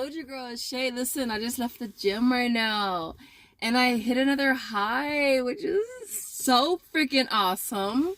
Soldier Girl Shay. Listen, I just left the gym right now and I hit another high, which is so freaking awesome.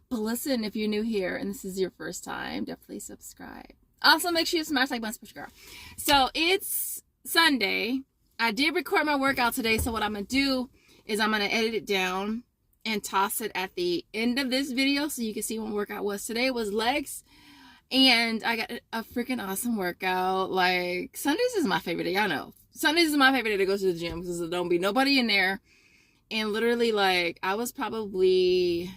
But listen, if you're new here and this is your first time, definitely subscribe. Also, make sure you smash like button, push girl. So it's Sunday. I did record my workout today, so what I'm gonna do is I'm gonna edit it down and toss it at the end of this video so you can see what workout was. Today was legs. And I got a freaking awesome workout. Like, Sundays is my favorite day. Y'all know. Sundays is my favorite day to go to the gym because there don't be nobody in there. And literally, like, I was probably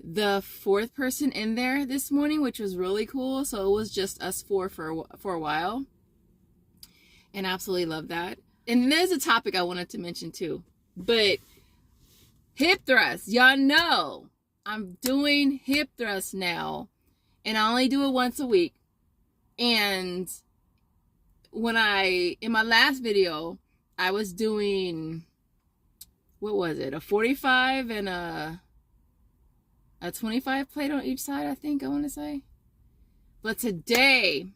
the fourth person in there this morning, which was really cool. So it was just us four for a while. And I absolutely love that. And there's a topic I wanted to mention too. But hip thrusts. Y'all know I'm doing hip thrusts now. And I only do it once a week. And when in my last video, I was doing, what was it? A 45 and a 25 plate on each side, I think I want to say. But today,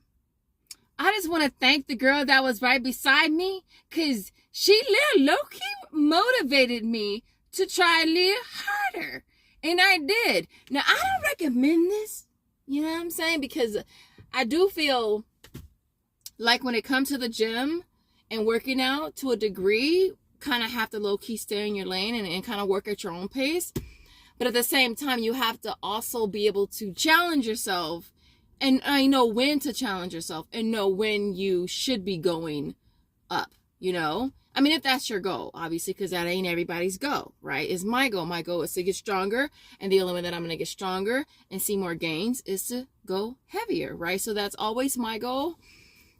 I just want to thank the girl that was right beside me, because she low-key motivated me to try a little harder. And I did. Now, I don't recommend this. You know what I'm saying? Because I do feel like when it comes to the gym and working out to a degree, kind of have to low-key stay in your lane and kind of work at your own pace. But at the same time, you have to also be able to challenge yourself. And I know when to challenge yourself and know when you should be going up, you know? I mean, if that's your goal, obviously, because that ain't everybody's goal, right? It's my goal. My goal is to get stronger. And the only way that I'm going to get stronger and see more gains is to go heavier, right? So that's always my goal.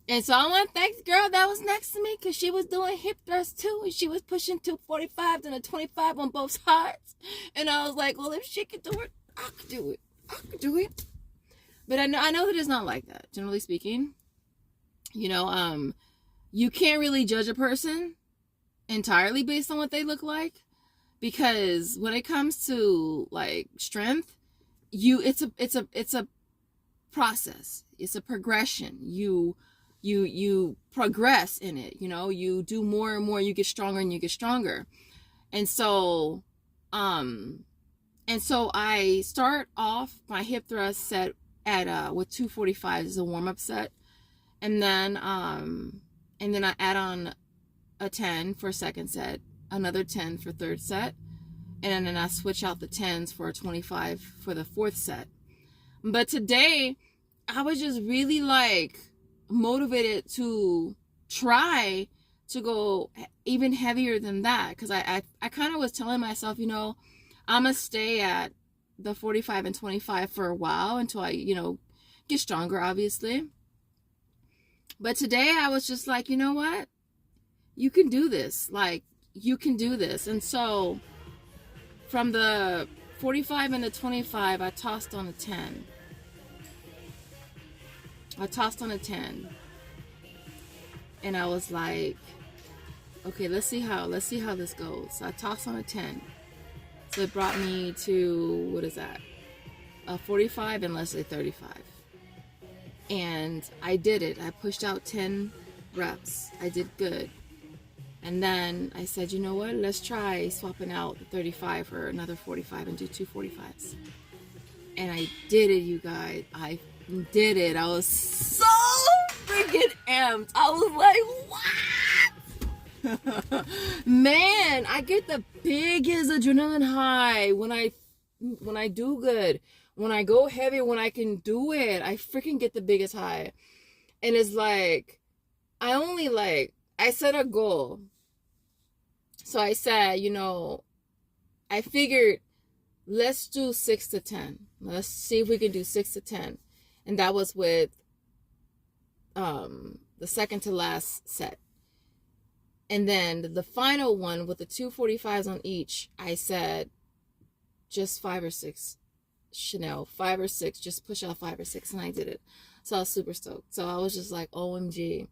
And so I want to thank the girl that was next to me because she was doing hip thrusts too. And she was pushing 245s and a 25 on both sides. And I was like, well, if she could do it, I could do it. I could do it. But I know it is not like that, generally speaking. You know, you can't really judge a person entirely based on what they look like, because when it comes to like strength, it's a process. It's a progression. You progress in it. You know, you do more and more. You get stronger and you get stronger. And so I start off my hip thrust set at with 245 as a warm up set, and then I add on a 10 for second set, another 10 for third set, and then I switch out the 10s for a 25 for the fourth set. But today, I was just really like motivated to try to go even heavier than that, because I kind of was telling myself, you know, I'm gonna stay at the 45 and 25 for a while until I, you know, get stronger, obviously. But today I was just like, you know what? You can do this. Like, you can do this. And so from the 45 and the 25, I tossed on a 10. And I was like, okay, let's see how this goes. So I tossed on a 10. So it brought me to, what is that? A 45 and let's say 35. And I did it. I pushed out 10 reps. I did good. And then I said, you know what? Let's try swapping out the 35 for another 45 and do 2 45s. And I did it, you guys. I did it. I was so freaking amped. I was like, what? Man, I get the biggest adrenaline high when I do good. When I go heavy, when I can do it, I freaking get the biggest high. And it's like, I set a goal. So I said, you know, I figured, let's do 6 to 10. Let's see if we can do 6 to 10. And that was with the second to last set. And then the final one with the 245s on each, I said, just 5 or 6. Chanel, 5 or 6, just push out 5 or 6, and I did it. So I was super stoked. So I was just like, OMG.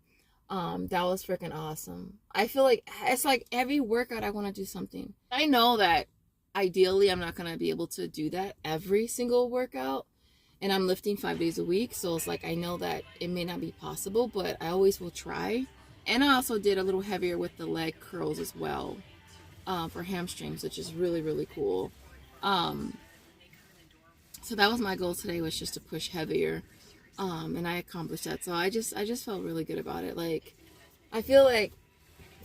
That was freaking awesome. I feel like it's like every workout I want to do something. I know that ideally I'm not going to be able to do that every single workout. And I'm lifting 5 days a week. So it's like, I know that it may not be possible, but I always will try. And I also did a little heavier with the leg curls as well, for hamstrings, which is really, really cool. So that was my goal today, was just to push heavier. And I accomplished that. So I just felt really good about it. Like, I feel like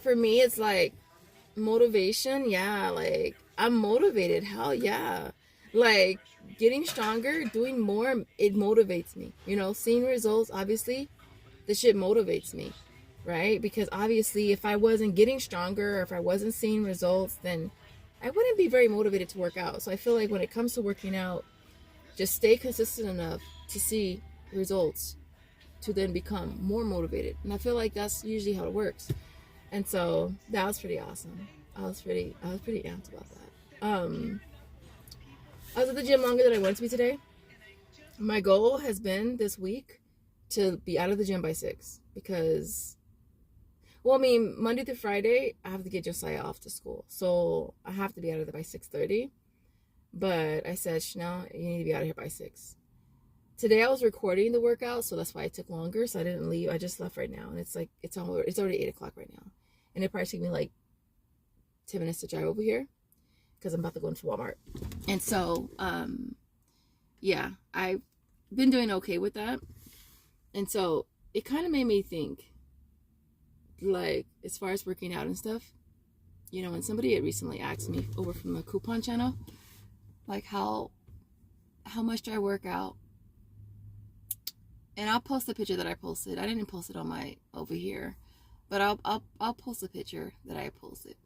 for me, it's like motivation. Yeah. Like, I'm motivated. Hell yeah. Like, getting stronger, doing more, it motivates me. You know, seeing results, obviously, the shit motivates me, right? Because obviously, if I wasn't getting stronger, or if I wasn't seeing results, then I wouldn't be very motivated to work out. So I feel like when it comes to working out, just stay consistent enough to see results to then become more motivated. And I feel like that's usually how it works. And so that was pretty awesome. I was pretty amped about that. I was at the gym longer than I wanted to be today. My goal has been this week to be out of the gym by 6, because, well, I mean, Monday through Friday, I have to get Josiah off to school. So I have to be out of there by 6:30. But I said, Chanel, you need to be out of here by 6. Today I was recording the workout, so that's why it took longer. So I didn't leave. I just left right now. And it's like, it's already 8 o'clock right now. And it probably took me like 10 minutes to drive over here, because I'm about to go into Walmart. And so, yeah, I've been doing okay with that. And so it kind of made me think, like, as far as working out and stuff, you know, when somebody had recently asked me over from the coupon channel, like, how much do I work out? And I'll post the picture that I posted. I didn't post it on my over here, but I'll post a picture that I posted,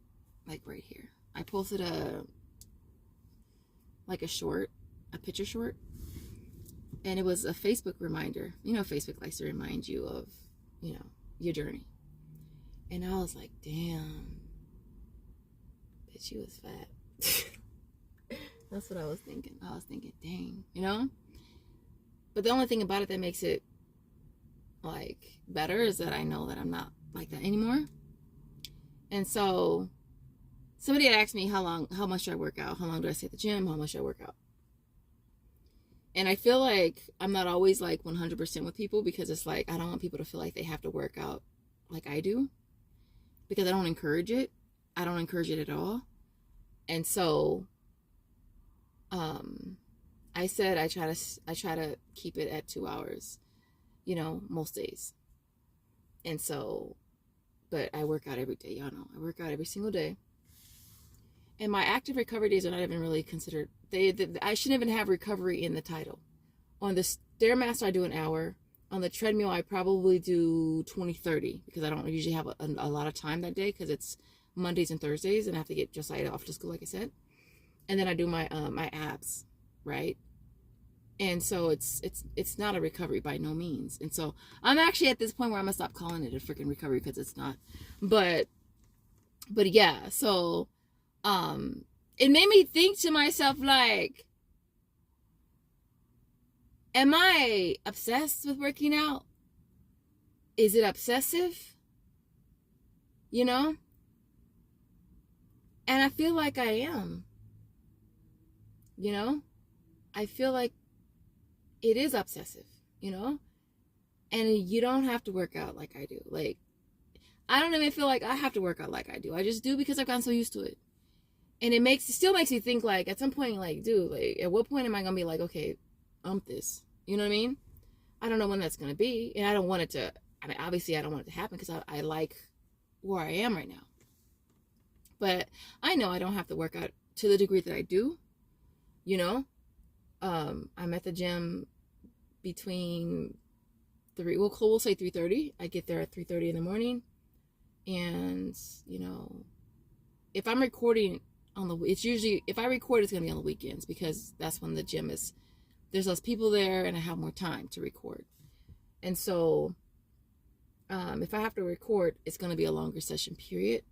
like right here. I posted a picture short, and it was a Facebook reminder. You know, Facebook likes to remind you of, you know, your journey. And I was like, damn, bitch, you was fat. That's what I was thinking. I was thinking, dang, you know? But the only thing about it that makes it, like, better is that I know that I'm not like that anymore. And so somebody had asked me how much do I work out? How long do I stay at the gym? How much do I work out? And I feel like I'm not always, like, 100% with people, because it's like, I don't want people to feel like they have to work out like I do, because I don't encourage it. I don't encourage it at all. And so, I said I try to keep it at 2 hours, you know, most days. And so, but I work out every day. Y'all know I work out every single day. And my active recovery days are not even really considered. I shouldn't even have recovery in the title. On the Stairmaster, I do an hour. On the treadmill, I probably do 20-30, because I don't usually have a lot of time that day, because it's Mondays and Thursdays, and I have to get Josiah off to school, like I said. And then I do my my abs, right? And so it's not a recovery by no means. And so I'm actually at this point where I'm gonna stop calling it a freaking recovery, because it's not. But yeah, so it made me think to myself, like, am I obsessed with working out? Is it obsessive? You know? And I feel like I am. You know? I feel like it is obsessive, you know? And you don't have to work out like I do. Like, I don't even feel like I have to work out like I do. I just do, because I've gotten so used to it. And it still makes me think, like, at some point, like, dude, like, at what point am I going to be like, okay, this? You know what I mean? I don't know when that's going to be. And I don't want it to, I mean, obviously I don't want it to happen, because I like where I am right now. But I know I don't have to work out to the degree that I do, you know? I'm at the gym between we'll say 3:30. I get there at 3:30 in the morning. And, you know, if I'm recording it's usually, if I record, it's going to be on the weekends, because that's when the gym there's less people there, and I have more time to record. And so, if I have to record, it's going to be a longer session period.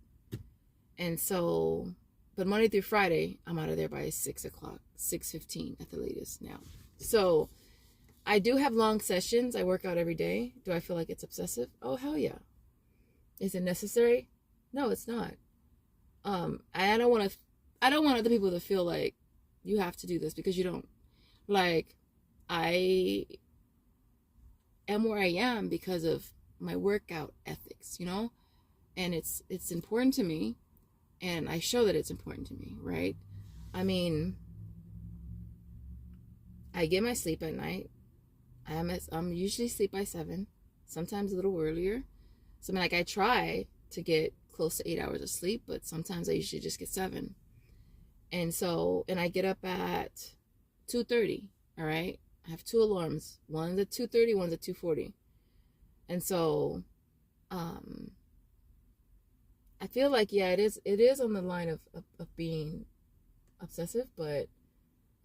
And so, but Monday through Friday, I'm out of there by 6 o'clock, 6:15 at the latest now. So I do have long sessions. I work out every day. Do I feel like it's obsessive? Oh, hell yeah. Is it necessary? No, it's not. I don't want other people to feel like you have to do this, because you don't. Like, I am where I am because of my workout ethics, and it's important to me, and I show that it's important to me, right? I mean, I get my sleep at night. I'm usually asleep by 7, sometimes a little earlier. So I try to get close to 8 hours of sleep, but sometimes I usually just get 7. And I get up at 2:30. All right, I have 2 alarms. One's at 2:30, one's at 2:40. And so, I feel like, yeah, it is on the line of being obsessive, but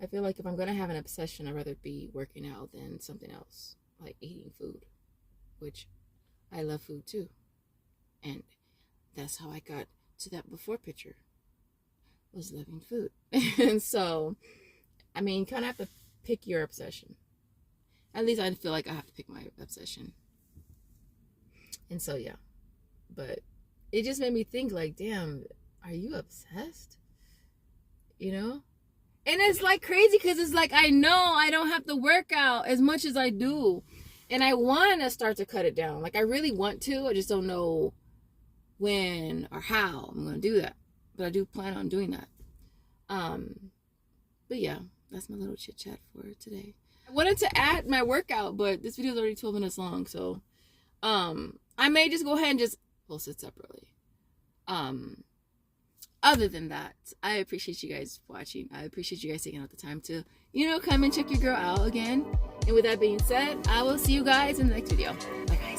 I feel like if I'm gonna have an obsession, I'd rather be working out than something else, like eating food, which I love food too. And that's how I got to that before picture, was loving food. And so, I mean, you kind of have to pick your obsession. At least I feel like I have to pick my obsession. And so, yeah. But it just made me think, like, damn, are you obsessed? And it's like crazy because it's like, I know I don't have to work out as much as I do. And I want to start to cut it down. Like, I really want to. I just don't know when or how I'm going to do that. But I do plan on doing that. But yeah, that's my little chit chat for today. I wanted to add my workout, but this video is already 12 minutes long. So I may just go ahead and just post it separately. Other than that, I appreciate you guys watching. I appreciate you guys taking out the time to, come and check your girl out again. And with that being said, I will see you guys in the next video. Bye, guys.